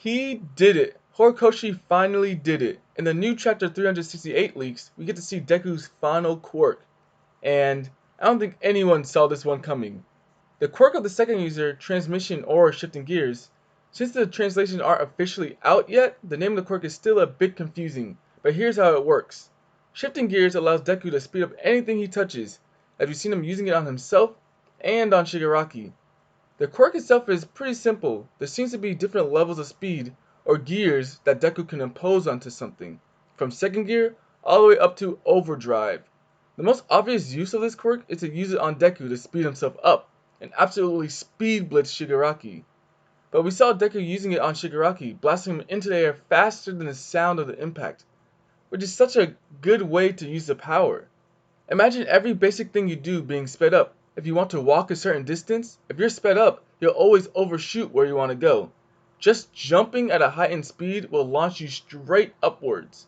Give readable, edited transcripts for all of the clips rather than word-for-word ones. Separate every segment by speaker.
Speaker 1: He did it! Horikoshi finally did it! In the new chapter 368 leaks, we get to see Deku's final quirk. And I don't think anyone saw this one coming. The quirk of the second user, transmission or shifting gears. Since the translations aren't officially out yet, the name of the quirk is still a bit confusing, but here's how it works. Shifting gears allows Deku to speed up anything he touches, as we've seen him using it on himself and on Shigaraki. The quirk itself is pretty simple. There seems to be different levels of speed, or gears, that Deku can impose onto something, from second gear all the way up to overdrive. The most obvious use of this quirk is to use it on Deku to speed himself up, and absolutely speed blitz Shigaraki. But we saw Deku using it on Shigaraki, blasting him into the air faster than the sound of the impact, which is such a good way to use the power. Imagine every basic thing you do being sped up. If you want to walk a certain distance, if you're sped up, you'll always overshoot where you want to go. Just jumping at a heightened speed will launch you straight upwards.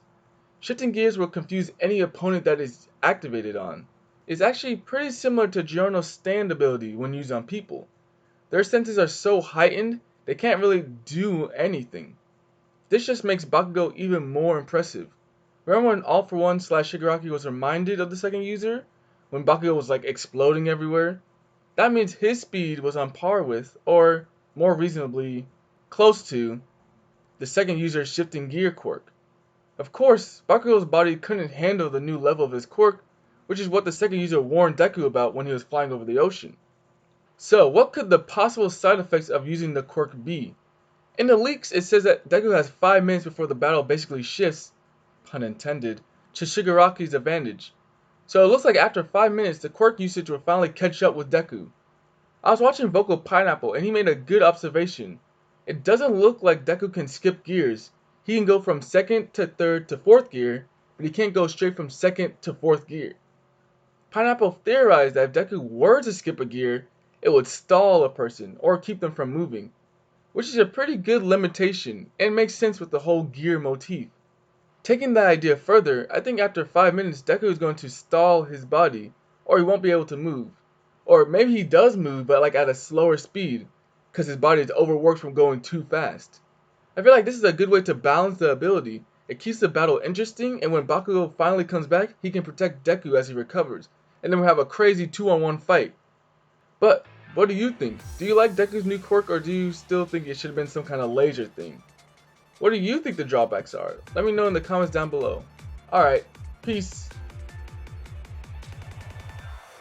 Speaker 1: Shifting gears will confuse any opponent that is activated on. It's actually pretty similar to Giorno's stand ability when used on people. Their senses are so heightened, they can't really do anything. This just makes Bakugo even more impressive. Remember when All For One / Shigaraki was reminded of the second user? When Bakugo was like exploding everywhere? That means his speed was on par with, or more reasonably, close to, the second user's shifting gear quirk. Of course, Bakugo's body couldn't handle the new level of his quirk, which is what the second user warned Deku about when he was flying over the ocean. So, what could the possible side effects of using the quirk be? In the leaks, it says that Deku has 5 minutes before the battle basically shifts, pun intended, to Shigaraki's advantage. So it looks like after 5 minutes, the quirk usage will finally catch up with Deku. I was watching Vocal Pineapple and he made a good observation. It doesn't look like Deku can skip gears. He can go from 2nd to 3rd to 4th gear, but he can't go straight from 2nd to 4th gear. Pineapple theorized that if Deku were to skip a gear, it would stall a person or keep them from moving, which is a pretty good limitation and makes sense with the whole gear motif. Taking that idea further, I think after 5 minutes Deku is going to stall his body, or he won't be able to move. Or maybe he does move, but like at a slower speed, because his body is overworked from going too fast. I feel like this is a good way to balance the ability. It keeps the battle interesting, and when Bakugo finally comes back, he can protect Deku as he recovers, and then we'll have a crazy 2-on-1 fight. But, what do you think? Do you like Deku's new quirk, or do you still think it should have been some kind of laser thing? What do you think the drawbacks are? Let me know in the comments down below. Alright, peace.